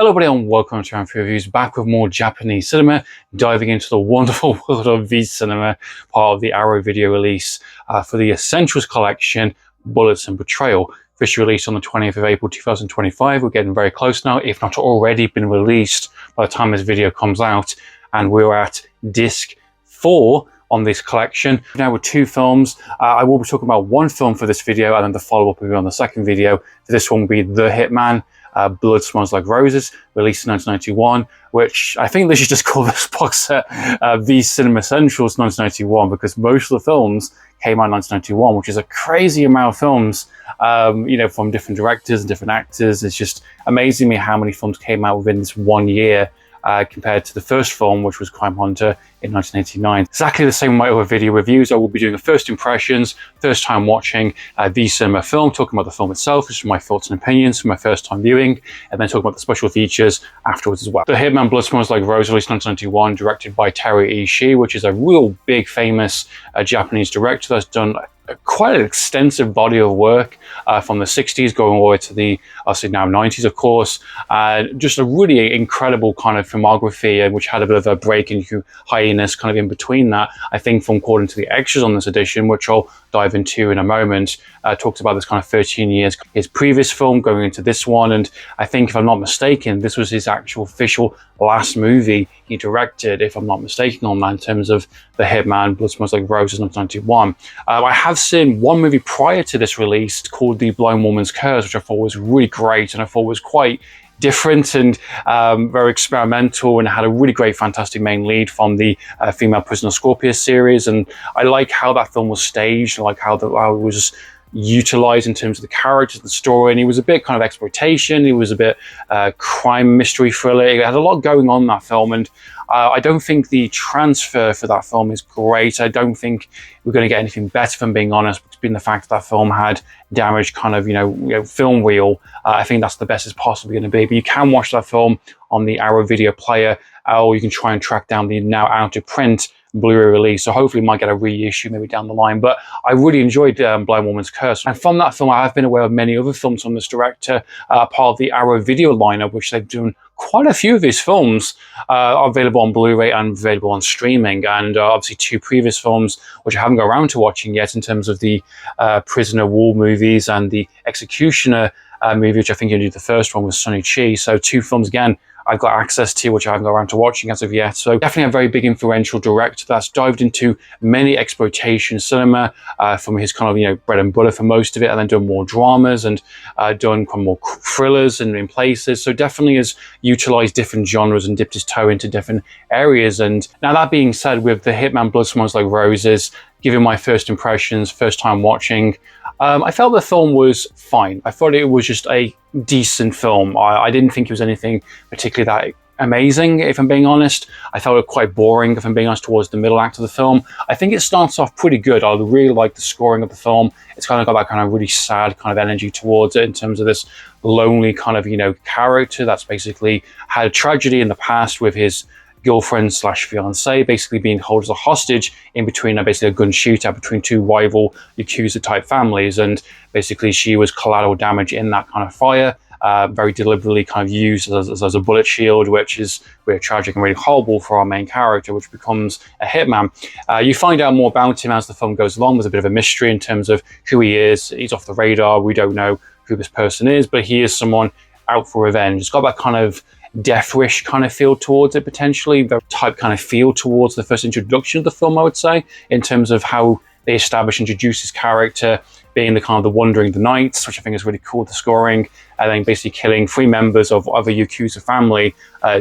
Hello everybody and welcome to Amphlett Reviews, back with more Japanese cinema, diving into the wonderful world of V Cinema, part of the Arrow video release for the Essentials collection, Bullets and Betrayal. Officially released on the 20th of April 2025. We're getting very close now, if not already been released by the time this video comes out, and we're at disc 4 on this collection. Now with 2 films. I will be talking about one film for this video, and then the follow-up will be on the second video. For this one will be The Hitman, Blood Smells Like Roses, released in 1991, which I think they should just call this box set V Cinema Essentials 1991, because most of the films came out in 1991, which is a crazy amount of films, you know, from different directors and different actors. It's just amazing me how many films came out within this 1 year, compared to the first film, which was Crime Hunter in 1989. Exactly the same with my other video reviews. I will be doing a first impressions, first time watching the cinema film, talking about the film itself, just my thoughts and opinions from my first time viewing, and then talking about the special features afterwards as well. The Hitman Blood Smells Like Roses, released in 1991, directed by Terry Ishii, which is a real big famous Japanese director that's done quite an extensive body of work from the 60s going all the way to the obviously now 90s, of course. Just a really incredible kind of filmography, which had a bit of a break into hiatus kind of in between that. I think from according to the extras on this edition, which I'll dive into in a moment, talks about this kind of 13 years, his previous film going into this one. And I think, if I'm not mistaken, this was his actual official last movie he directed, if I'm not mistaken on that, in terms of The Hitman, Blood Smells Like Roses, 1991. I have seen one movie prior to this release called The Blind Woman's Curse, which I thought was really great, and I thought was quite different and very experimental, and had a really great, fantastic main lead from the Female Prisoner Scorpius series. And I like how that film was staged, I like how it was utilized in terms of the characters, the story, and it was a bit kind of exploitation, it was a bit crime mystery thriller. It had a lot going on in that film, and I don't think the transfer for that film is great. I don't think we're going to get anything better, if I'm being honest, being the fact that film had damaged kind of, you know, film reel. I think that's the best it's possibly going to be. But you can watch that film on the Arrow video player, or you can try and track down the now out of print Blu-ray release, so hopefully we might get a reissue maybe down the line. But I really enjoyed Blind Woman's Curse, and from that film I have been aware of many other films from this director, part of the Arrow video lineup, which they've done quite a few of his films are available on Blu-ray and available on streaming, and obviously 2 previous films which I haven't got around to watching yet, in terms of the Prisoner Wall movies and the Executioner movie, which I think you did the first one with Sonny Chi. So 2 films again I've got access to, which I haven't got around to watching as of yet. So definitely a very big influential director that's dived into many exploitation cinema from his kind of, you know, bread and butter for most of it, and then done more dramas and done kind of more thrillers and in places. So definitely has utilized different genres and dipped his toe into different areas. And now, that being said, with The Hitman Blood Smells Like Roses, giving my first impressions, first time watching, I felt the film was fine. I thought it was just a decent film. I didn't think it was anything particularly that amazing, if I'm being honest. I felt it quite boring, if I'm being honest, towards the middle act of the film. I think it starts off pretty good. I really like the scoring of the film. It's kind of got that kind of really sad kind of energy towards it, in terms of this lonely kind of, you know, character that's basically had a tragedy in the past with his girlfriend slash fiance basically being held as a hostage in between basically a gun shootout between 2 rival yakuza type families, and basically she was collateral damage in that kind of fire, very deliberately kind of used as a bullet shield, which is really tragic and really horrible for our main character, which becomes a hitman. You find out more about him as the film goes along. There's a bit of a mystery in terms of who he is. He's off the radar. We don't know who this person is, but he is someone out for revenge. It's got that kind of Death Wish kind of feel towards it, potentially the type kind of feel towards the first introduction of the film, I would say, in terms of how they introduce his character being the kind of the wandering the nights, which I think is really cool, the scoring, and then basically killing 3 members of a yakuza family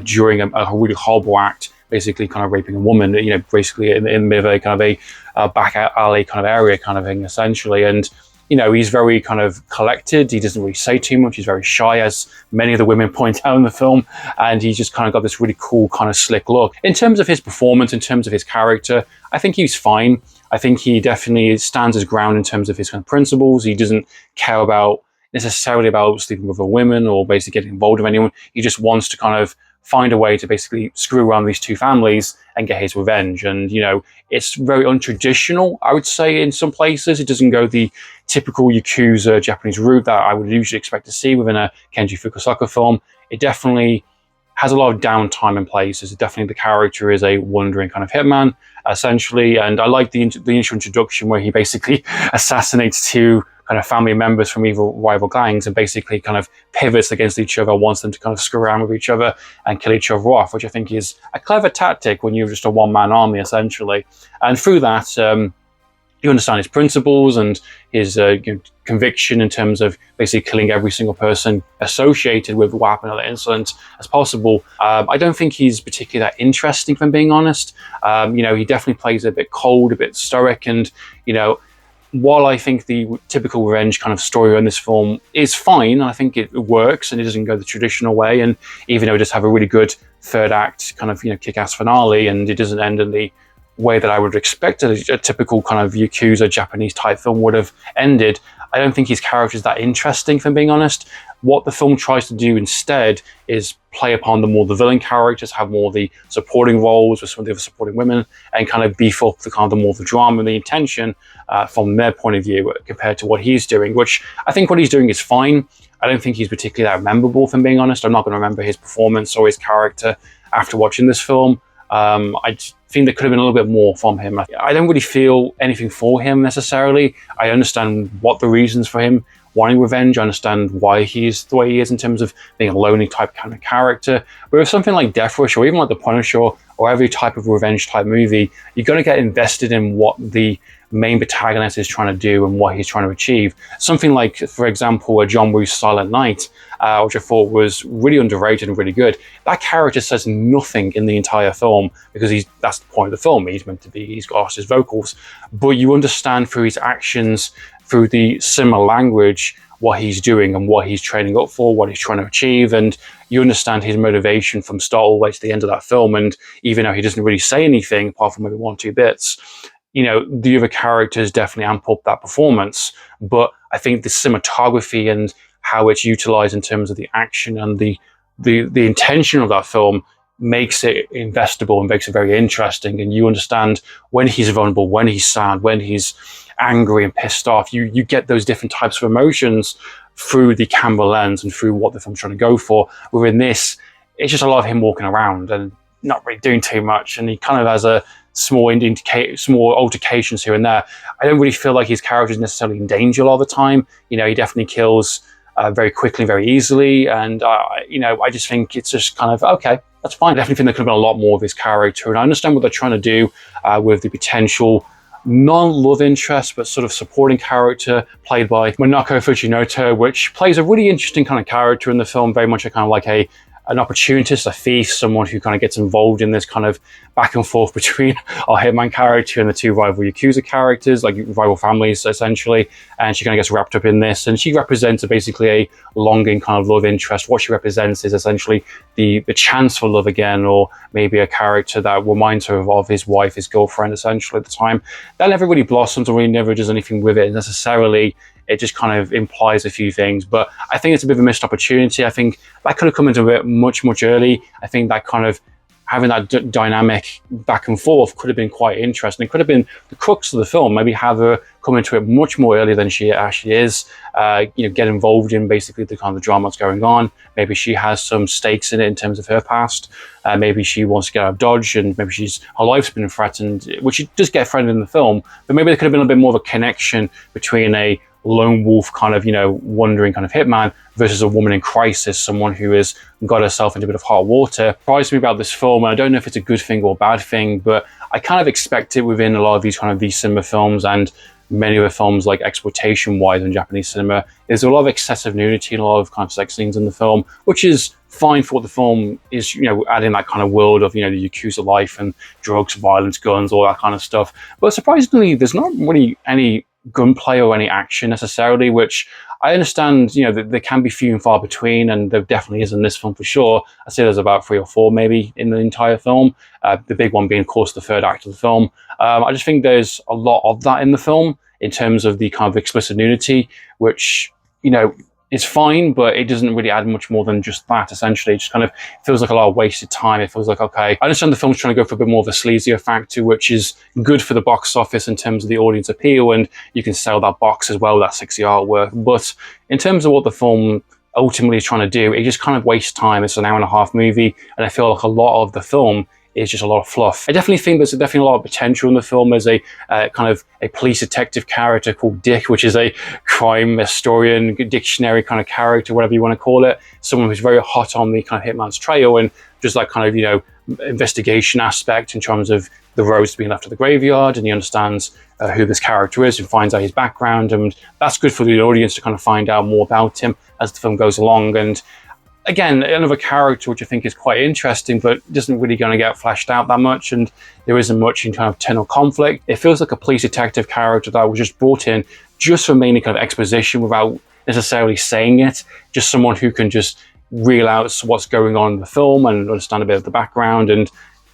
during a really horrible act, basically kind of raping a woman, you know, basically in the middle of a kind of a back alley kind of area kind of thing, essentially. And you know, he's very kind of collected. He doesn't really say too much. He's very shy, as many of the women point out in the film. And he's just kind of got this really cool kind of slick look. In terms of his performance, in terms of his character, I think he's fine. I think he definitely stands his ground in terms of his kind of principles. He doesn't care about necessarily about sleeping with a woman or basically getting involved with anyone. He just wants to kind of find a way to basically screw around these 2 families and get his revenge. And, you know, it's very untraditional, I would say, in some places. It doesn't go the typical Yakuza Japanese route that I would usually expect to see within a Kenji Fukusaka film. It definitely has a lot of downtime in places. Definitely the character is a wandering kind of hitman, essentially, and I like the initial introduction where he basically assassinates two kind of family members from evil rival gangs and basically kind of pivots against each other, wants them to kind of screw around with each other and kill each other off, which I think is a clever tactic when you're just a one-man army, essentially. And through that, you understand his principles and his conviction in terms of basically killing every single person associated with what happened at the incident as possible. I don't think he's particularly that interesting, if I'm being honest. He definitely plays a bit cold, a bit stoic, and, while I think the typical revenge kind of story in this film is fine, I think it works and it doesn't go the traditional way, and even though it does have a really good third act kind of kick-ass finale, and it doesn't end in the way that I would expect a typical kind of yakuza Japanese type film would have ended, I don't think his character is that interesting, if I'm being honest. What the film tries to do instead is play upon the villain characters, have more of the supporting roles with some of the other supporting women, and kind of beef up the kind of the drama and the intention from their point of view compared to what he's doing, which I think what he's doing is fine. I don't think he's particularly that memorable, if I'm being honest. I'm not going to remember his performance or his character after watching this film. I think there could have been a little bit more from him. I don't really feel anything for him necessarily. I understand what the reasons for him wanting revenge. I understand why he's the way he is in terms of being a lonely type kind of character. But with something like Death Wish or even like The Punisher or every type of revenge type movie, you're going to get invested in what the main protagonist is trying to do and what he's trying to achieve. Something like, for example, a John Woo's Silent Night, which I thought was really underrated and really good. That character says nothing in the entire film because that's the point of the film. He's meant to be, he's got his vocals, but you understand through his actions, through the cinema language, what he's doing and what he's training up for, what he's trying to achieve, and you understand his motivation from start all the way to the end of that film. And even though he doesn't really say anything, apart from maybe one or two bits, the other characters definitely amp up that performance. But I think the cinematography and how it's utilized in terms of the action and the intention of that film makes it investable and makes it very interesting. And you understand when he's vulnerable, when he's sad, when he's angry and pissed off. You get those different types of emotions through the camera lens and through what the film's trying to go for. Within this, it's just a lot of him walking around and not really doing too much. And he kind of has a small altercations here and there. I don't really feel like his character is necessarily in danger a lot of the time. He definitely kills very quickly, very easily. And, I just think it's just kind of, okay, that's fine. I definitely think there could have been a lot more of his character. And I understand what they're trying to do with the potential non-love interest, but sort of supporting character played by Minako Fujimoto, which plays a really interesting kind of character in the film, very much a kind of like an opportunist, a thief, someone who kind of gets involved in this kind of back and forth between our Hitman character and the two rival Yakuza characters, like rival families, essentially. And she kind of gets wrapped up in this. And she represents basically a longing kind of love interest. What she represents is essentially the chance for love again, or maybe a character that reminds her of his wife, his girlfriend, essentially, at the time. That never really blossoms or really never does anything with it necessarily. It just kind of implies a few things, but I think it's a bit of a missed opportunity. I think that could have come into it much early. I think that kind of having that dynamic back and forth could have been quite interesting. It could have been the crux of the film. Maybe have her come into it much more early than she actually is. Get involved in basically the kind of drama that's going on. Maybe she has some stakes in it in terms of her past. Maybe she wants to get out of Dodge, and maybe her life's been threatened, which she does get threatened in the film. But maybe there could have been a bit more of a connection between a lone wolf kind of, wandering kind of hitman versus a woman in crisis, someone who has got herself into a bit of hot water. Surprised me about this film, and I don't know if it's a good thing or a bad thing, but I kind of expect it within a lot of these cinema films and many other films, like exploitation-wise in Japanese cinema. There's a lot of excessive nudity and a lot of kind of sex scenes in the film, which is fine for what the film is, adding that kind of world of, the Yakuza life and drugs, violence, guns, all that kind of stuff. But surprisingly, there's not really any gunplay or any action necessarily, which I understand, that there can be few and far between, and there definitely is in this film for sure. I'd say there's about 3 or 4 maybe in the entire film, the big one being, of course, the third act of the film. I just think there's a lot of that in the film in terms of the kind of explicit nudity, which, is fine, but it doesn't really add much more than just that, essentially. It just kind of feels like a lot of wasted time. It feels like, okay, I understand the film's trying to go for a bit more of a sleazier factor, which is good for the box office in terms of the audience appeal, and you can sell that box as well, that sexy artwork. But in terms of what the film ultimately is trying to do, it just kind of wastes time. It's an hour-and-a-half movie, and I feel like a lot of the film is just a lot of fluff. I definitely think there's definitely a lot of potential in the film. There's a kind of a police detective character called Dick, which is a crime historian, dictionary kind of character, whatever you want to call it. Someone who's very hot on the kind of hitman's trail, and just like kind of, you know, investigation aspect in terms of the roads being left at the graveyard, and he understands who this character is and finds out his background, and that's good for the audience to kind of find out more about him as the film goes along. And again, another character which I think is quite interesting, but isn't really going to get fleshed out that much, and there isn't much in kind of internal conflict. It feels like a police detective character that was just brought in just for mainly kind of exposition without necessarily saying it. Just someone who can just reel out what's going on in the film and understand a bit of the background, and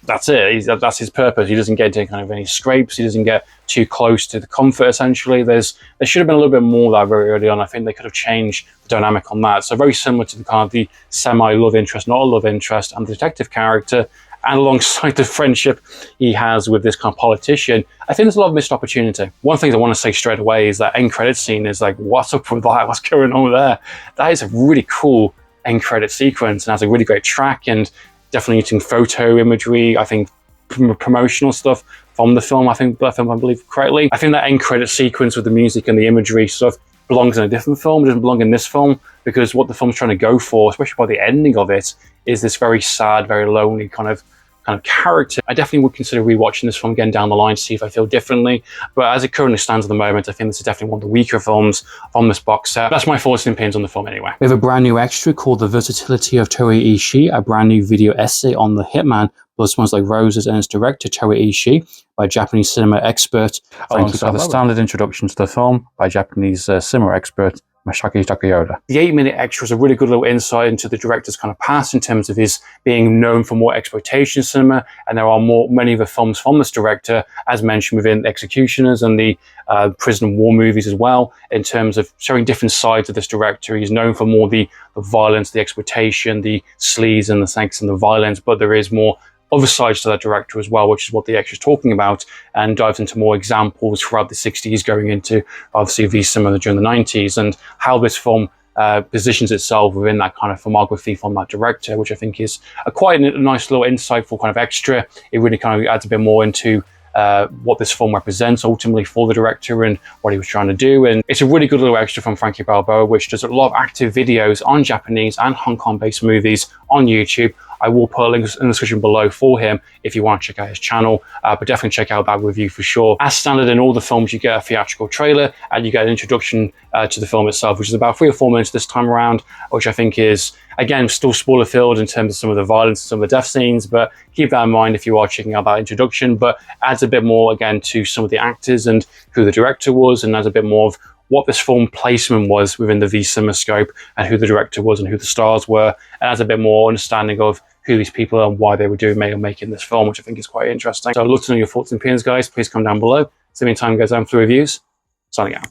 that's it. That's his purpose. He doesn't get into kind of any scrapes. He doesn't get too close to the comfort, essentially. There should have been a little bit more of that very early on. I think they could have changed the dynamic on that. So very similar to the kind of the semi-love interest, not a love interest, and the detective character, and alongside the friendship he has with this kind of politician, I think there's a lot of missed opportunity. One thing I want to say straight away is that end credit scene is like, what's up with that? What's going on there? That is a really cool end credit sequence, and has a really great track, and definitely using photo imagery, I think promotional stuff from the film, I believe correctly. I think that end credit sequence with the music and the imagery stuff belongs in a different film. It doesn't belong in this film, because what the film's trying to go for, especially by the ending of it, is this very sad, very lonely kind of character. I definitely would consider rewatching this film again down the line to see if I feel differently, but as it currently stands at the moment, I think this is definitely one of the weaker films from this box set. That's my thoughts and opinions on the film anyway. We have a brand new extra called The Versatility of Toei Ishii, a brand new video essay on the Hitman, Blood Smells Like Roses, and its director Toei Ishii by Japanese cinema expert, alongside the standard introduction to the film by Japanese cinema expert Masaki Takeyoda. The 8-minute extra is a really good little insight into the director's kind of past in terms of his being known for more exploitation cinema, and there are many of the films from this director, as mentioned within Executioners and the prison war movies as well, in terms of showing different sides of this director. He's known for more the violence, the exploitation, the sleaze and the sex and the violence, but there is more other sides to that director as well, which is what the extra is talking about, and dives into more examples throughout the 60s going into obviously V Cinema during the 90s, and how this film positions itself within that kind of filmography from that director, which I think is quite a nice little insightful kind of extra. It really kind of adds a bit more into what this film represents ultimately for the director and what he was trying to do. And it's a really good little extra from Frankie Balboa, which does a lot of active videos on Japanese and Hong Kong based movies on YouTube. I will put a link in the description below for him if you want to check out his channel, but definitely check out that review for sure. As standard in all the films, you get a theatrical trailer and you get an introduction to the film itself, which is about 3 or 4 minutes this time around, which I think is, again, still spoiler filled in terms of some of the violence and some of the death scenes, but keep that in mind if you are checking out that introduction, but adds a bit more, again, to some of the actors and who the director was, and adds a bit more of what this film placement was within the V Cinema scope, and who the director was and who the stars were, and adds a bit more understanding of who these people are and why they were making this film, which I think is quite interesting. So I'd love to know your thoughts and opinions, guys. Please comment down below. So in the meantime, guys, Amphlett Reviews, signing out.